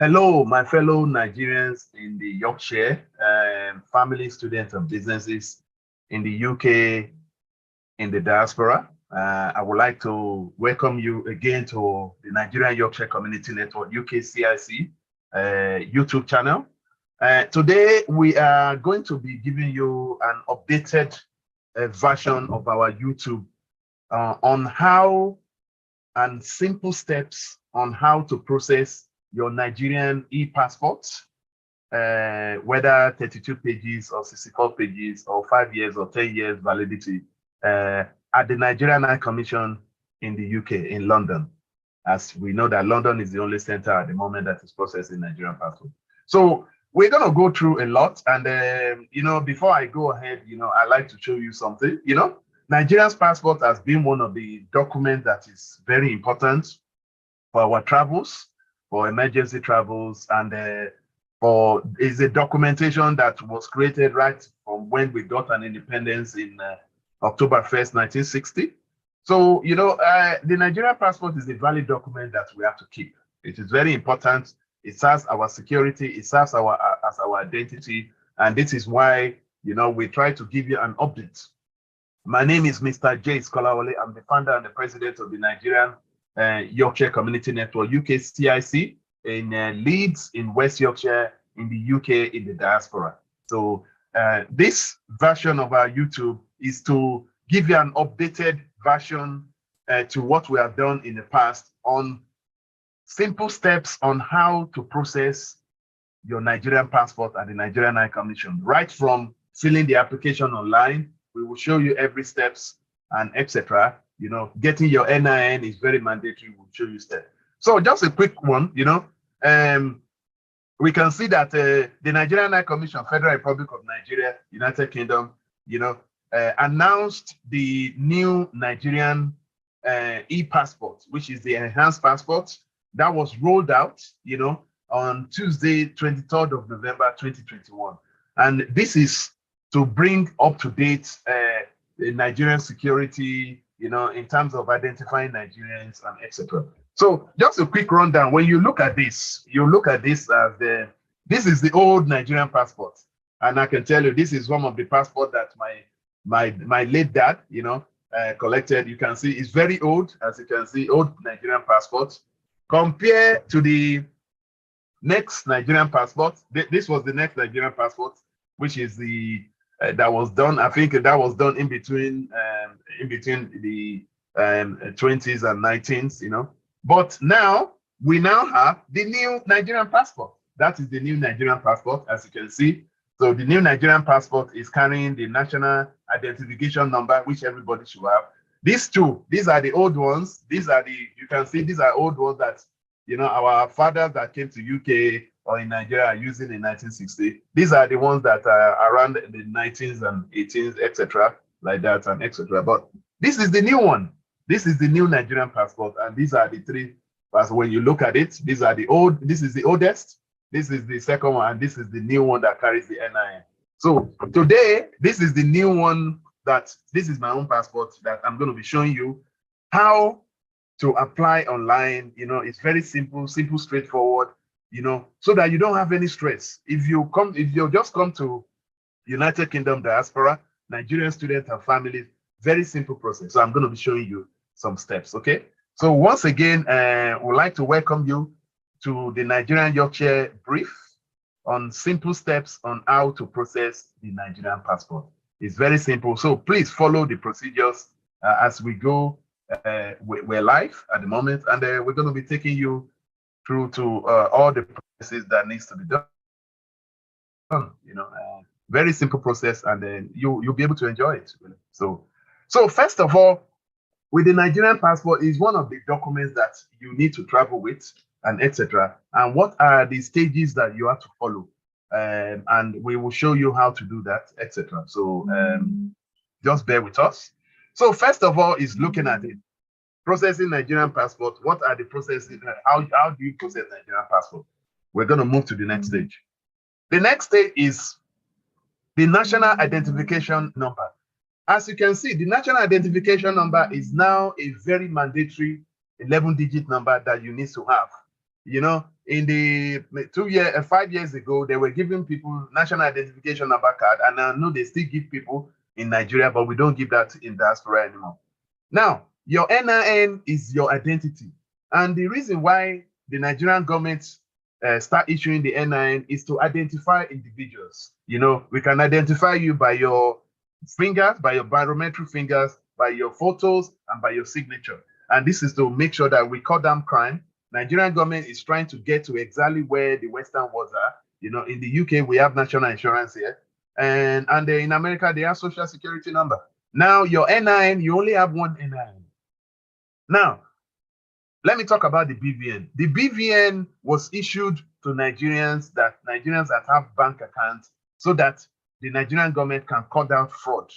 Hello, my fellow Nigerians in the Yorkshire, family, students, and businesses in the UK, in the diaspora. I would like to welcome you again to the Nigerian Yorkshire Community Network, UKCIC YouTube channel. Today, we are going to be giving you an updated version of our YouTube on how and simple steps on how to process your Nigerian e-passport, whether 32 pages or 64 pages or 5 years or 10 years validity at the Nigerian High Commission in the UK, in London. As we know that London is the only center at the moment that is processing Nigerian passport. So we're going to go through a lot. And, before I go ahead, I like to show you something. Nigerian's passport has been one of the documents that is very important for our travels, for emergency travels, and is a documentation that was created right from when we got an independence in October 1st, 1960. So, the Nigerian passport is a valid document that we have to keep. It is very important. It serves our security. It serves as our identity. And this is why, we try to give you an update. My name is Mr. J. Skolawole. I'm the founder and the president of the Nigerian Yorkshire Community Network, UKCIC, in Leeds, in West Yorkshire, in the UK, in the diaspora. So this version of our YouTube is to give you an updated version to what we have done in the past on simple steps on how to process your Nigerian passport at the Nigerian High Commission. Right from filling the application online, we will show you every steps and etc. Getting your NIN is very mandatory. We'll show you steps. So just a quick one, we can see that the Nigerian High Commission, Federal Republic of Nigeria, United Kingdom, announced the new Nigerian e-passport, which is the enhanced passport that was rolled out, on Tuesday, 23rd of November, 2021. And this is to bring up to date the Nigerian security, in terms of identifying Nigerians and etc. So just a quick rundown. When you look at this, you look at this as this is the old Nigerian passport. And I can tell you, this is one of the passports that my late dad, collected. You can see it's very old, as you can see, old Nigerian passport. Compared to the next Nigerian passport, this was the next Nigerian passport, which is the that was done. I think that was done in between the 20s and 19s, But now we have the new Nigerian passport. That is the new Nigerian passport, as you can see. So the new Nigerian passport is carrying the national identification number, which everybody should have. These are the old ones. You can see these are old ones that, our fathers that came to UK or in Nigeria are using in 1960. These are the ones that are around the 19s and 18s, etc., like that and etc. But this is the new one. This is the new Nigerian passport, and these are the three. As when you look at it, this is the oldest, this is the second one, and this is the new one that carries the NIN. So today, this is the new one this is my own passport that I'm going to be showing you how to apply online. It's very simple, straightforward, so that you don't have any stress. If you just come to United Kingdom diaspora, Nigerian students and families, very simple process. So I'm going to be showing you some steps, okay? So once again, we'd like to welcome you to the Nigerian Yorkshire brief on simple steps on how to process the Nigerian passport. It's very simple. So please follow the procedures as we go. We're live at the moment, and we're going to be taking you through to all the processes that needs to be done. Very simple process, and then you'll be able to enjoy it. Really. So first of all, with the Nigerian passport is one of the documents that you need to travel with, and etc. And what are the stages that you have to follow? And we will show you how to do that, etc. So just bear with us. So first of all is looking at it. Processing Nigerian passport. What are the processes? How do you process Nigerian passport? We're going to move to the next stage. The next stage is the national identification number. As you can see, the national identification number is now a very mandatory 11-digit number that you need to have. You know, in the 5 years ago, they were giving people national identification number card, and I know they still give people in Nigeria, but we don't give that in diaspora anymore. Now, your NIN is your identity. And the reason why the Nigerian government start issuing the NIN is to identify individuals. You know, we can identify you by your fingers, by your biometric fingers, by your photos, and by your signature. And this is to make sure that we cut down crime. Nigerian government is trying to get to exactly where the Western worlds are. You know, in the UK, we have national insurance here. And in America, they have social security number. Now, your NIN, you only have one NIN. Now, let me talk about the BVN. The BVN was issued to Nigerians that have bank accounts so that the Nigerian government can cut down fraud.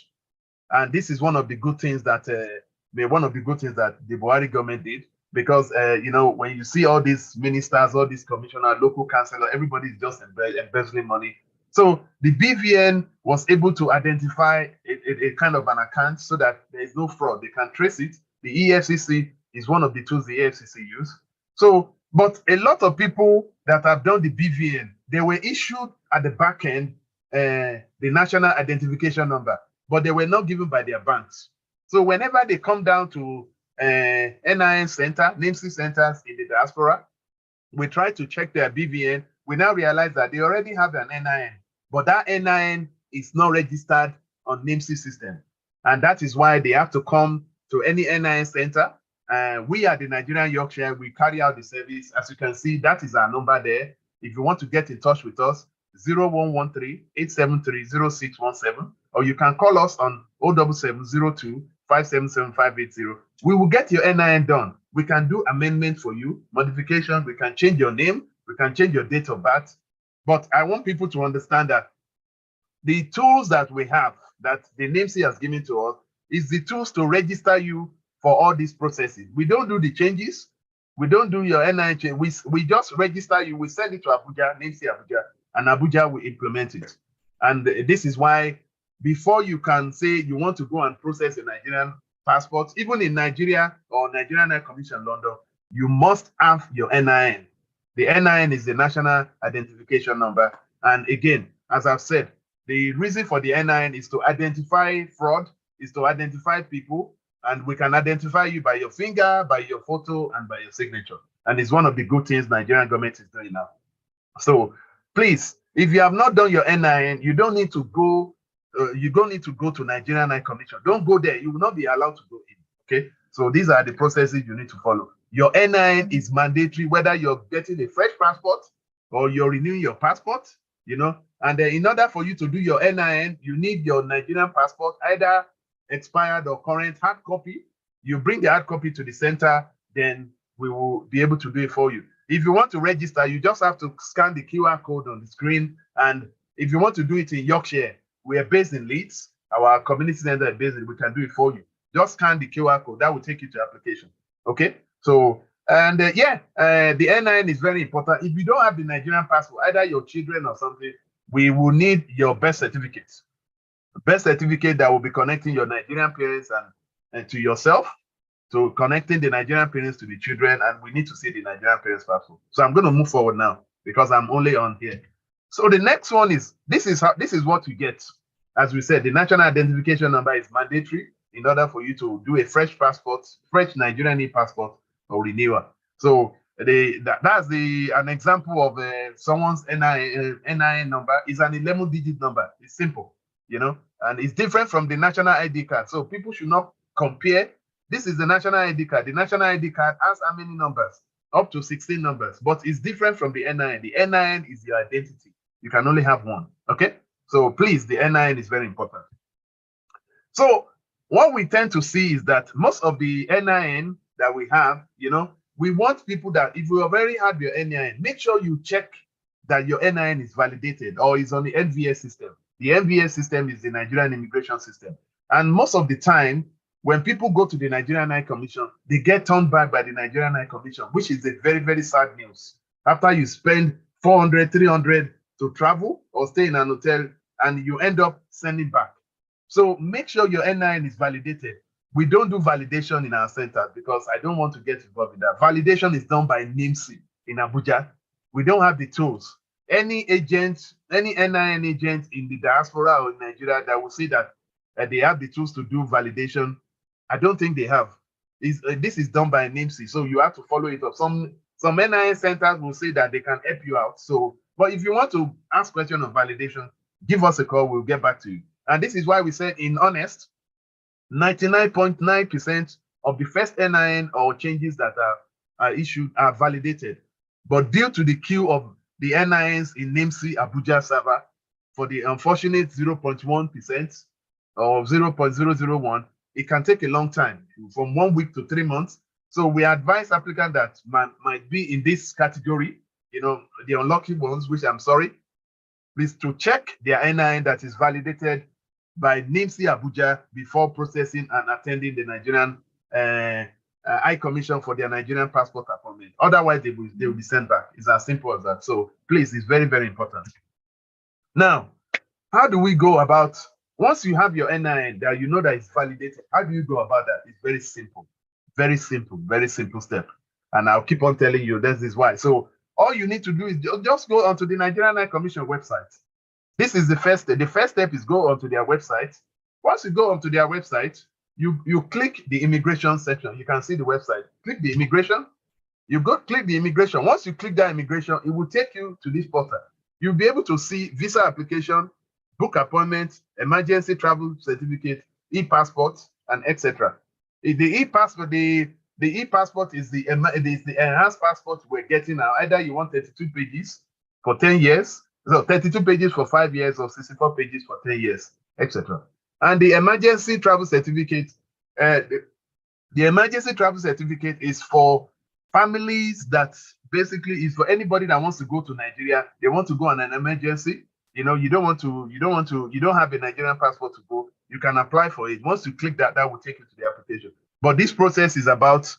And this is one of the good things that the Buhari government did, because you know, when you see all these ministers, all these commissioners, local councillors, everybody is just embezzling money. So the BVN was able to identify a kind of an account so that there is no fraud. They can trace it. The EFCC is one of the tools the EFCC use. So, but a lot of people that have done the BVN, they were issued at the back end the national identification number, but they were not given by their banks. So whenever they come down to NIN center, NIMC centers in the diaspora, we try to check their BVN. We now realize that they already have an NIN, but that NIN is not registered on NIMC system. And that is why they have to come to any NIN center. We are the Nigerian Yorkshire, we carry out the service. As you can see, that is our number there. If you want to get in touch with us, 0113-873-0617, or you can call us on 07702-577-580. We will get your NIN done. We can do amendment for you, modification, we can change your name, we can change your date of birth. But I want people to understand that the tools that we have, that the NIMC has given to us, is the tools to register you for all these processes. We don't do the changes. We don't do your NIN change. We just register you. We send it to Abuja, NIMC Abuja, and Abuja will implement it. And this is why before you can say you want to go and process a Nigerian passport, even in Nigeria or Nigerian High Commission London, you must have your NIN. The NIN is the national identification number. And again, as I've said, the reason for the NIN is to identify fraud, is to identify people, and we can identify you by your finger, by your photo, and by your signature. And it's one of the good things Nigerian government is doing now. So please, if you have not done your NIN, you don't need to go. You don't need to go to Nigerian High Commission. Don't go there. You will not be allowed to go in. Okay. So these are the processes you need to follow. Your NIN is mandatory, whether you're getting a fresh passport or you're renewing your passport. You know, and in order for you to do your NIN, you need your Nigerian passport, either expired or current hard copy. You bring the hard copy to the center, then we will be able to do it for you. If you want to register, you just have to scan the QR code on the screen. And if you want to do it in Yorkshire, we are based in Leeds. Our community center is based in, we can do it for you. Just scan the QR code, that will take you to application. Okay. So, and the NIN is very important. If you don't have the Nigerian passport, either your children or something, we will need your birth certificate. Birth certificate that will be connecting your Nigerian parents and to yourself, to connecting the Nigerian parents to the children, and we need to see the Nigerian parents passport. So I'm going to move forward now because I'm only on here. So the next one is this is what you get. As we said, the national identification number is mandatory in order for you to do a fresh passport, fresh Nigerian e-passport or renewal. So that's an example of someone's NIN number is an 11-digit number. It's simple, you know, and it's different from the national ID card. So people should not compare. This is the national ID card. The national ID card has how many numbers? Up to 16 numbers, but it's different from the NIN. The NIN is your identity. You can only have one. Okay. So please, the NIN is very important. So what we tend to see is that most of the NIN that we have, you know, we want people that if you already have your NIN, make sure you check that your NIN is validated or is on the NVS system. The NVS system is the Nigerian immigration system. And most of the time, when people go to the Nigerian High Commission, they get turned back by the Nigerian High Commission, which is a very, very sad news. After you spend 400, 300 to travel or stay in an hotel, and you end up sending back. So make sure your NIN is validated. We don't do validation in our centers because I don't want to get involved in that. Validation is done by NIMC. in Abuja. We don't have the tools. Any agent, any NIN agent in the diaspora or in Nigeria that will say that they have the tools to do validation, I don't think they have. This is done by NIMSI, so you have to follow it up. Some NIN centers will say that they can help you out. So, but if you want to ask questions on validation, give us a call. We'll get back to you. And this is why we said, in honest, 99.9% of the first NIN or changes that are issued are validated. But due to the queue of the NINs in NIMSI Abuja server, for the unfortunate 0.1% or 0.001, it can take a long time, from 1 week to 3 months. So we advise applicants that might be in this category, the unlucky ones, which I'm sorry, please to check their NIN that is validated by NIMSI Abuja before processing and attending the Nigerian High Commission for their Nigerian passport appointment. Otherwise, they will be sent back. It's as simple as that. So please, it's very, very important. Now, how do we go about, once you have your NIN that you know that it's validated, how do you go about that? It's very simple, very simple step. And I'll keep on telling you this is why. So all you need to do is just go onto the Nigerian High Commission website. This is the first step. The first step is go onto their website. Once you go onto their website, you click the immigration section. You can see the website. Click the immigration. You go click the immigration. Once you click that immigration, it will take you to this portal. You'll be able to see visa application, book appointment, emergency travel certificate, e-passport, and etc. The e-passport, the e-passport is the enhanced passport we're getting now. Either you want 32 pages for 10 years, so 32 pages for 5 years, or 64 pages for 10 years, etc. And the emergency travel certificate, the emergency travel certificate is for families, that basically is for anybody that wants to go to Nigeria. They want to go on an emergency. You don't have a Nigerian passport to go. You can apply for it. Once you click that, that will take you to the application. But this process is about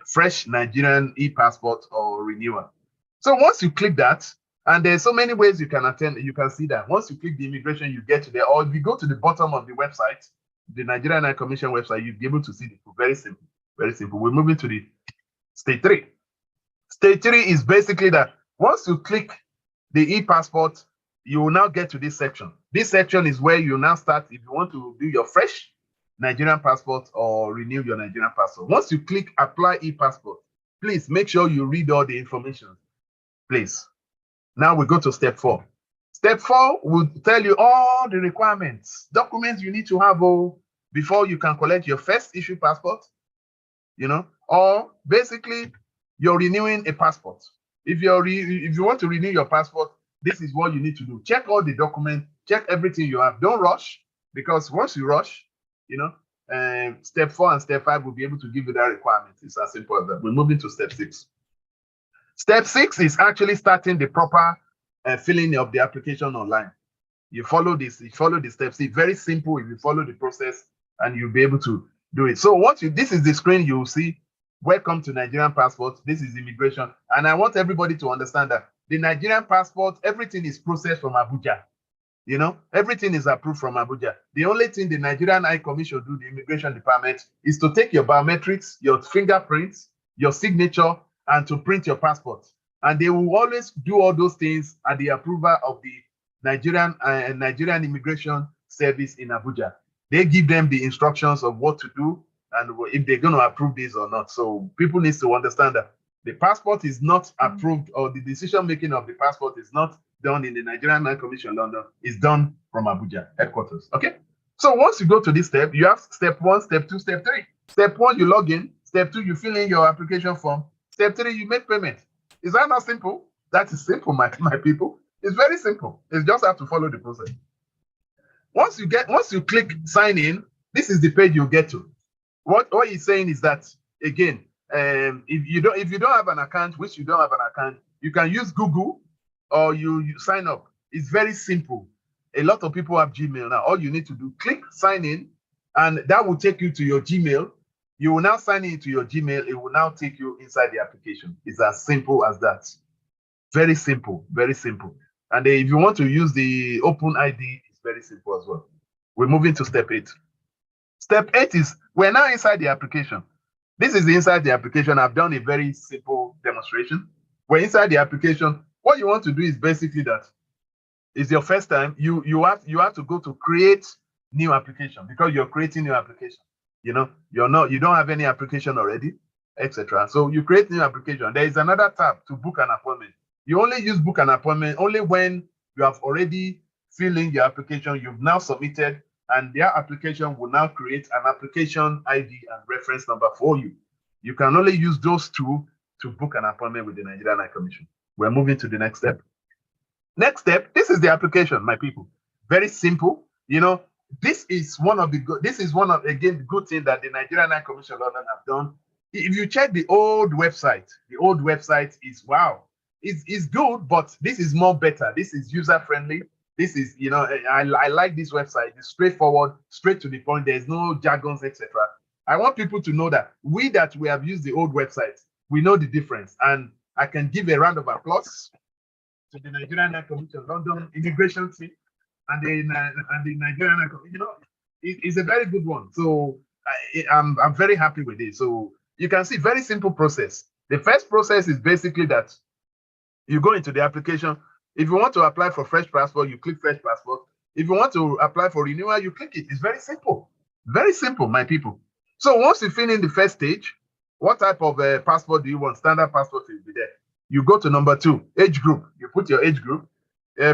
fresh Nigerian e-passport or renewal. So once you click that, and there's so many ways you can attend, you can see that. Once you click the immigration, you get to there. Or if you go to the bottom of the website, the Nigerian High Commission website, you'll be able to see the very simple, very simple. We're moving to the stage 3. Stage 3 is basically that once you click the e-passport, you will now get to this section. This section is where you now start if you want to do your fresh Nigerian passport or renew your Nigerian passport. Once you click apply e-passport, please make sure you read all the information, please. Now we go to step 4. Step 4 will tell you all the requirements, documents you need to have before you can collect your first issue passport, or basically you're renewing a passport. If you want to renew your passport, this is what you need to do. Check all the documents, check everything you have. Don't rush, because once you rush, step 4 and step 5 will be able to give you that requirement. It's as simple as that. We're moving to step 6. Step 6 is actually starting the proper filling of the application online. You follow this, you follow the steps. It's very simple if you follow the process, and you'll be able to do it. So this is the screen you will see. Welcome to Nigerian passport. This is immigration. And I want everybody to understand that the Nigerian passport, everything is processed from Abuja. Everything is approved from Abuja. The only thing the Nigerian High Commission do, the immigration department, is to take your biometrics, your fingerprints, your signature, and to print your passport. And they will always do all those things at the approval of the Nigerian Immigration Service in Abuja. They give them the instructions of what to do and if they're going to approve this or not. So people need to understand that the passport is not approved, or the decision making of the passport is not done in the Nigerian High Commission London. It's done from Abuja headquarters. Okay. So once you go to this step, you have step 1, step 2, step 3. Step 1, you log in. Step 2, you fill in your application form. Step 3, you make payment. Is that not simple? That is simple, my people. It's very simple. You just have to follow the process. Once you click sign in, this is the page you'll get to. What he's saying is that, again, if you don't have an account, which you don't have an account, you can use Google, or you sign up. It's very simple. A lot of people have Gmail now. All you need to do, click sign in, and that will take you to your Gmail. You will now sign into your Gmail. It will now take you inside the application. It's as simple as that. Very simple, very simple. And if you want to use the Open ID, it's very simple as well. We're moving to step 8. Step 8 is we're now inside the application. This is inside the application. I've done a very simple demonstration. We're inside the application. What you want to do is basically that it's your first time. You have to go to create new application because you're creating new application. You know, you don't have any application already, etc. So you create new application. There is another tab to book an appointment. You only use book an appointment only when you have already filled in your application, you've now submitted, and their application will now create an application ID and reference number for you. You can only use those two to book an appointment with the Nigerian High Commission. We're moving to the next step. Next step, this is the application, my people. Very simple. You know, this is one of, again, the good thing that the Nigerian High Commission London have done. If you check the old website is, wow, it's good, but this is more better. This is user-friendly. This is, you know, I like this website. It's straightforward, straight to the point. There's no jargons, etc. I want people to know that we have used the old website, we know the difference. And I can give a round of applause to the Nigerian High Commission London immigration team and the Nigerian High Commission. You know, it's a very good one. So I'm very happy with it. So you can see very simple process. The first process is basically that you go into the application. If you want to apply for fresh passport, you click fresh passport. If you want to apply for renewal, you click it. It's very simple. Very simple, my people. So once you fill in the first stage, what type of passport do you want? Standard passport will be there. You go to number 2, age group. You put your age group.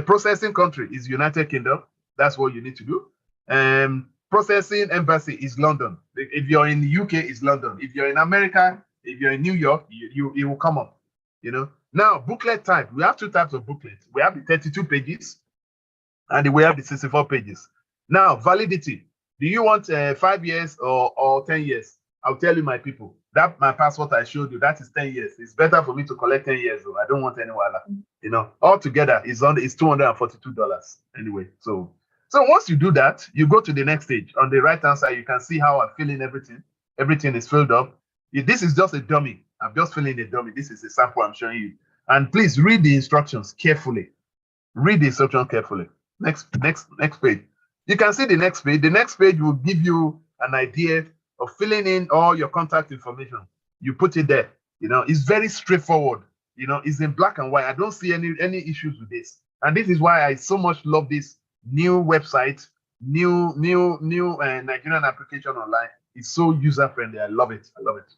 Processing country is United Kingdom. That's what you need to do. Processing embassy is London. If you're in the UK, it's London. If you're in America, if you're in New York, it will come up. You know. Now, booklet type. We have 2 types of booklets. We have the 32 pages and we have the 64 pages. Now, validity. Do you want 5 years or 10 years? I'll tell you, my people, that my passport I showed you, that is 10 years. It's better for me to collect 10 years, though. I don't want any wala. You know, altogether, it's $242 anyway. So once you do that, you go to the next stage. On the right-hand side, you can see how I fill in everything. Everything is filled up. This is just a dummy. I'm just filling a dummy. This is a sample I'm showing you. And please read the instructions carefully. Read the instructions carefully. Next page. You can see the next page. The next page will give you an idea of filling in all your contact information. You put it there. You know, it's very straightforward. You know, it's in black and white. I don't see any issues with this. And this is why I so much love this new website, new Nigerian application online. It's so user-friendly. I love it. I love it.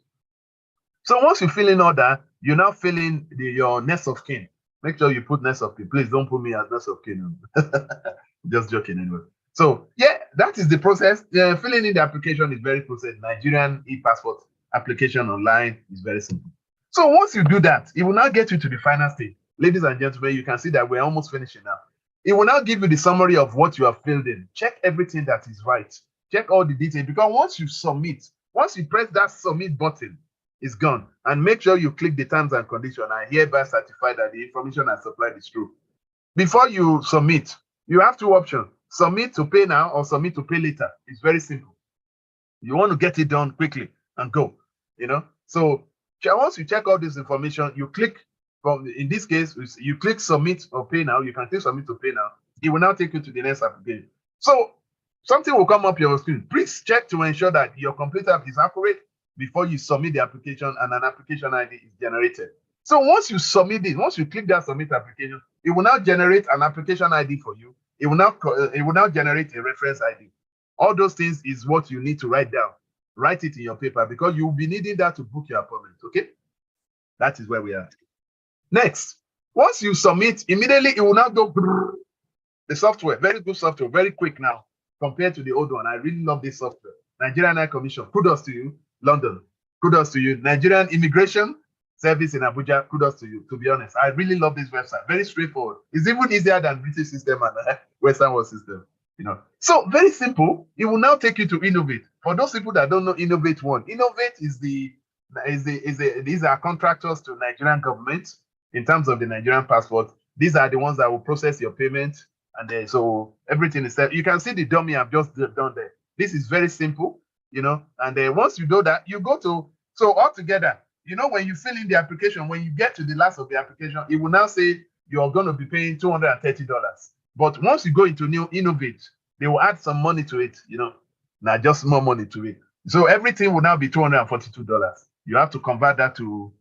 So once you fill in all that, you now fill in your next of kin. Make sure you put next of kin. Please don't put me as next of kin. Just joking anyway. So yeah, that is the process. Filling in the application is very processed. Nigerian e-passport application online is very simple. So once you do that, it will now get you to the final stage. Ladies and gentlemen, you can see that we're almost finishing now. It will now give you the summary of what you have filled in. Check everything that is right. Check all the details, because once you submit, once you press that submit button, it's gone. And make sure you click the terms and conditions. I hereby certify that the information I supplied is true. Before you submit, you have 2 options. Submit to pay now or submit to pay later. It's very simple. You want to get it done quickly and go, you know. So once you check all this information, you click in this case, you click submit or pay now. You can click submit to pay now. It will now take you to the next application. So something will come up your screen. Please check to ensure that your computer is accurate before you submit the application and an application ID is generated. So once you submit it, once you click that submit application, it will now generate an application ID for you. It will now generate a reference ID. All those things is what you need to write down. Write it in your paper because you'll be needing that to book your appointment. Okay, that is where we are. Next, once you submit, immediately it will now go. The software, very good software, very quick now compared to the old one. I really love this software. Nigerian High Commission, kudos to you. London, kudos to you. Nigerian Immigration Service in Abuja, kudos to you. To be honest, I really love this website. Very straightforward. It's even easier than British system and Western world system. You know, so very simple. It will now take you to Innovate. For those people that don't know Innovate One, Innovate is these are contractors to Nigerian government in terms of the Nigerian passport. These are the ones that will process your payment, and so everything is set. You can see the dummy I've just done there. This is very simple, you know. And once you do that, you go to altogether. You know, when you fill in the application, when you get to the last of the application, it will now say you're going to be paying $230. But once you go into new Innovate, they will add some money to it, you know, not just more money to it. So everything will now be $242. You have to convert that to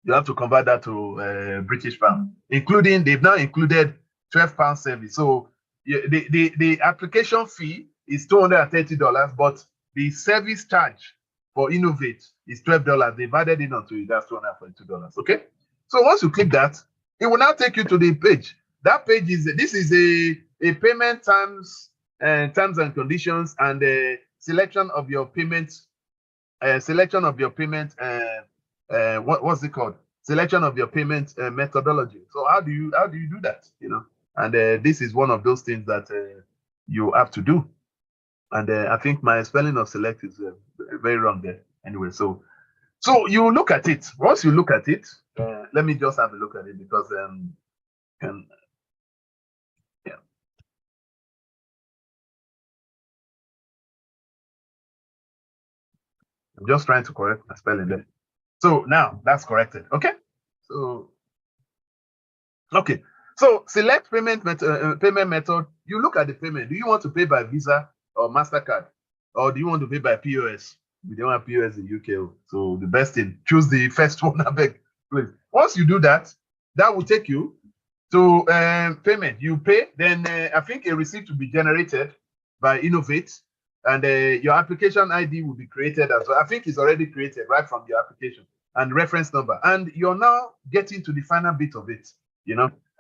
You have to convert that to British pound, including they've now included £12 service. So the application fee is $230, but the service charge for Innovate is $12. They've added in onto it. That's $242. Okay. So once you click that, it will now take you to the page. That page is a payment terms and conditions and selection of your payment. What's it called? Selection of your payment methodology. So how do you do that? And this is one of those things that you have to do. And I think my spelling of select is very wrong there. Anyway, so you look at it. Once you look at it, let me just have a look at it because yeah. I'm just trying to correct my spelling there. So now that's corrected. Okay. So okay. So select payment method. You look at the payment. Do you want to pay by Visa or MasterCard? Or do you want to pay by POS? We don't have POS in UK. So the best thing, choose the first one, I beg, please. Once you do that, that will take you to payment. You pay, then I think a receipt will be generated by Innovate, and your application ID will be created as well. I think it's already created right from your application and reference number. And you're now getting to the final bit of it,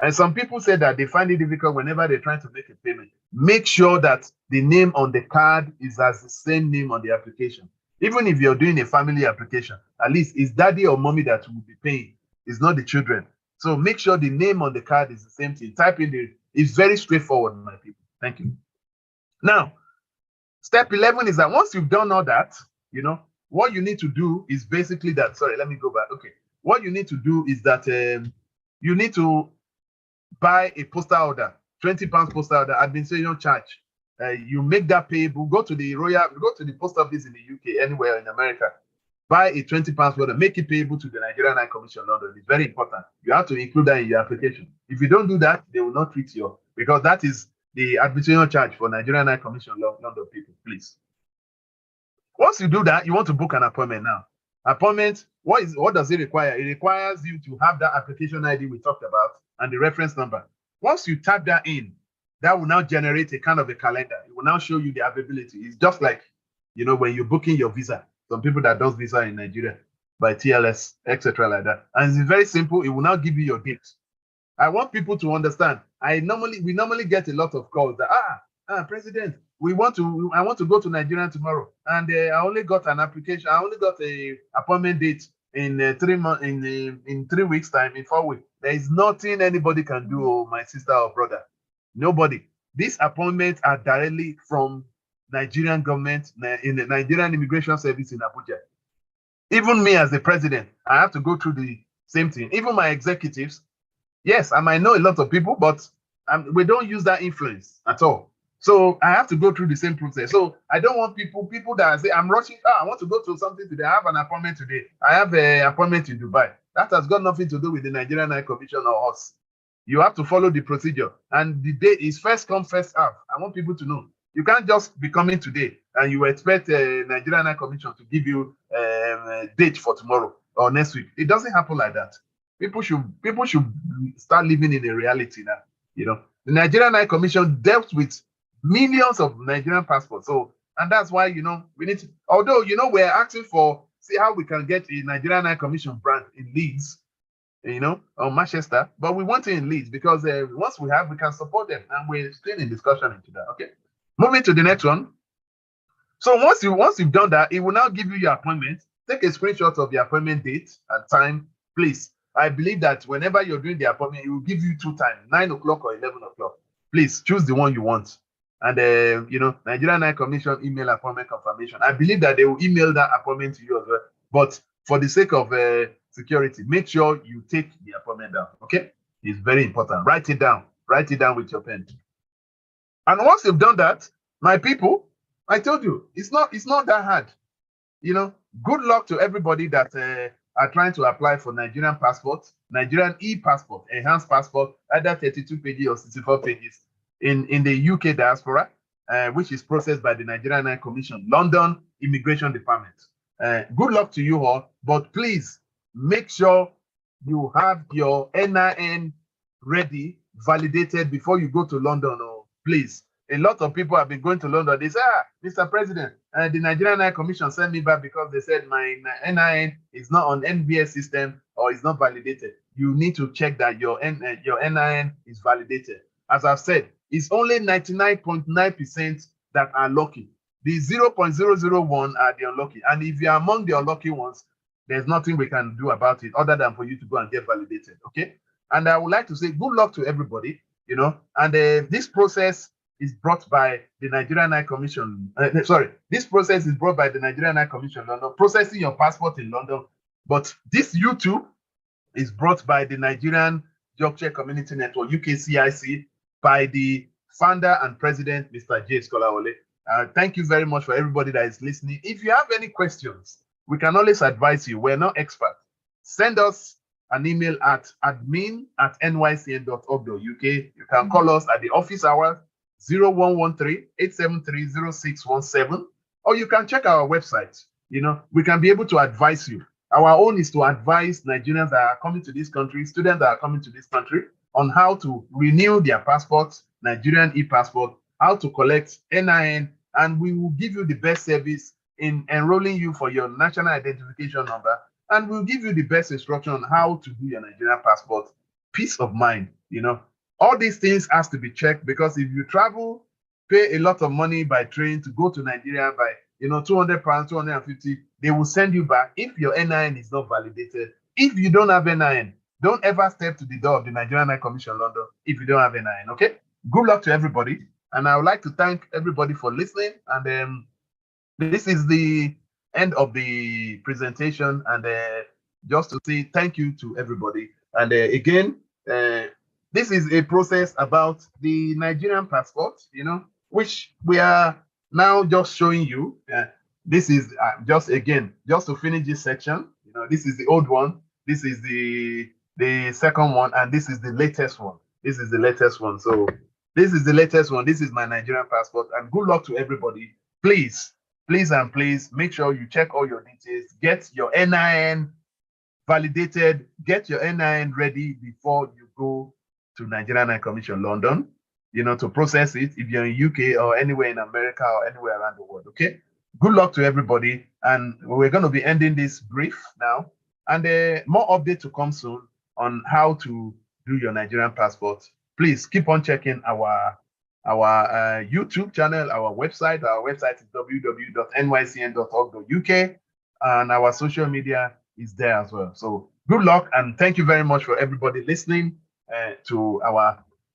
And some people say that they find it difficult whenever they're trying to make a payment. Make sure that the name on the card is as the same name on the application. Even if you're doing a family application, at least it's daddy or mommy that will be paying. It's not the children. So make sure the name on the card is the same thing. Type in it's very straightforward, my people. Thank you. Now, step 11 is that once you've done all that, what you need to do is basically that. Sorry, let me go back. Okay. What you need to do is that you need to buy a postal order, £20 postal order, administration charge. You make that payable. Go to the post office in the UK, anywhere in America. Buy a £20 order, make it payable to the Nigerian High Commission London. It's very important. You have to include that in your application. If you don't do that, they will not treat you, because that is the administration charge for Nigerian High Commission London people. Please. Once you do that, you want to book an appointment now. Appointment, what does it require? It requires you to have that application ID we talked about and the reference number. Once you type that in, that will now generate a kind of a calendar. It will now show you the availability. It's just like, when you're booking your visa. Some people that does visa in Nigeria by TLS, etc. like that. And it's very simple. It will now give you your date. I want people to understand. We normally get a lot of calls that, President, I want to go to Nigeria tomorrow, and I only got an application. I only got a appointment date in 3 months, in 3 weeks time, in 4 weeks. There is nothing anybody can do, my sister or brother. Nobody. These appointments are directly from Nigerian government in the Nigerian Immigration Service in Abuja. Even me as the president, I have to go through the same thing. Even my executives, yes, I might know a lot of people, but we don't use that influence at all. So I have to go through the same process. So I don't want people that say, I'm rushing, I want to go to something today. I have an appointment today. I have an appointment in Dubai. That has got nothing to do with the Nigerian High Commission or us. You have to follow the procedure. And the date is first come, first serve. I want people to know. You can't just be coming today and you expect Nigerian High Commission to give you a date for tomorrow or next week. It doesn't happen like that. People should start living in a reality now. The Nigerian High Commission dealt with millions of Nigerian passports. So, and that's why, we need to, although, we're asking for, see how we can get a Nigerian High Commission branch in Leeds, or Manchester, but we want it in Leeds because once we can support them, and we're still in discussion into that. Okay. Moving to the next one. So once you've done that, it will now give you your appointment. Take a screenshot of the appointment date and time, please. I believe that whenever you're doing the appointment, it will give you 2 times, 9 o'clock or 11 o'clock. Please choose the one you want. And Nigerian High Commission email appointment confirmation. I believe that they will email that appointment to you as well. But for the sake of security, make sure you take the appointment down. Okay, it's very important. Write it down. Write it down with your pen. And once you've done that, my people, I told you, it's not that hard. Good luck to everybody that are trying to apply for Nigerian passport, Nigerian e-passport, enhanced passport, either 32 pages or 64 pages in the UK diaspora, which is processed by the Nigerian High Commission, London Immigration Department. Good luck to you all, but please make sure you have your NIN ready, validated before you go to London. Oh, please. A lot of people have been going to London. They say, Mr. President, the Nigerian High Commission sent me back because they said my NIN is not on NBS system or is not validated. You need to check that your NIN is validated. As I've said, it's only 99.9% that are lucky. The 0.001 are the unlucky. And if you are among the unlucky ones, there's nothing we can do about it other than for you to go and get validated. Okay. And I would like to say good luck to everybody, and this process is brought by the Nigerian High Commission. This process is brought by the Nigerian High Commission London, processing your passport in London. But this YouTube is brought by the Nigerian Yorkshire Community Network, UKCIC, by the founder and president, Mr. J. Skolawole. Thank you very much for everybody that is listening. If you have any questions, we can always advise you. We're not experts. Send us an email at admin@nycn.org.uk. You can call us at the office hours 0113-873-0617, or you can check our website. We can be able to advise you. Our own is to advise Nigerians that are coming to this country, students that are coming to this country, on how to renew their passports, Nigerian e-passport, how to collect NIN, and we will give you the best service in enrolling you for your national identification number, and we'll give you the best instruction on how to do your Nigerian passport. Peace of mind. All these things has to be checked, because if you travel, pay a lot of money by train to go to Nigeria by 200 pounds, 250, they will send you back if your NIN is not validated. If you don't have NIN, don't ever step to the door of the Nigerian High Commission London if you don't have NIN. Okay. Good luck to everybody, and I would like to thank everybody for listening. And this is the end of the presentation, and just to say thank you to everybody. And again, this is a process about the Nigerian passport, which we are now just showing you. This is just to finish this section. This is the old one. This is the second one, and this is the latest one. This is the latest one. So this is the latest one. This is my Nigerian passport. And good luck to everybody. Please make sure you check all your details. Get your NIN validated. Get your NIN ready before you go to Nigerian High Commission London, to process it if you're in UK or anywhere in America or anywhere around the world. Okay. Good luck to everybody. And we're going to be ending this brief now. And more updates to come soon on how to do your Nigerian passport. Please keep on checking our YouTube channel, our website. Our website is www.nycn.org.uk, and our social media is there as well. So good luck, and thank you very much for everybody listening to our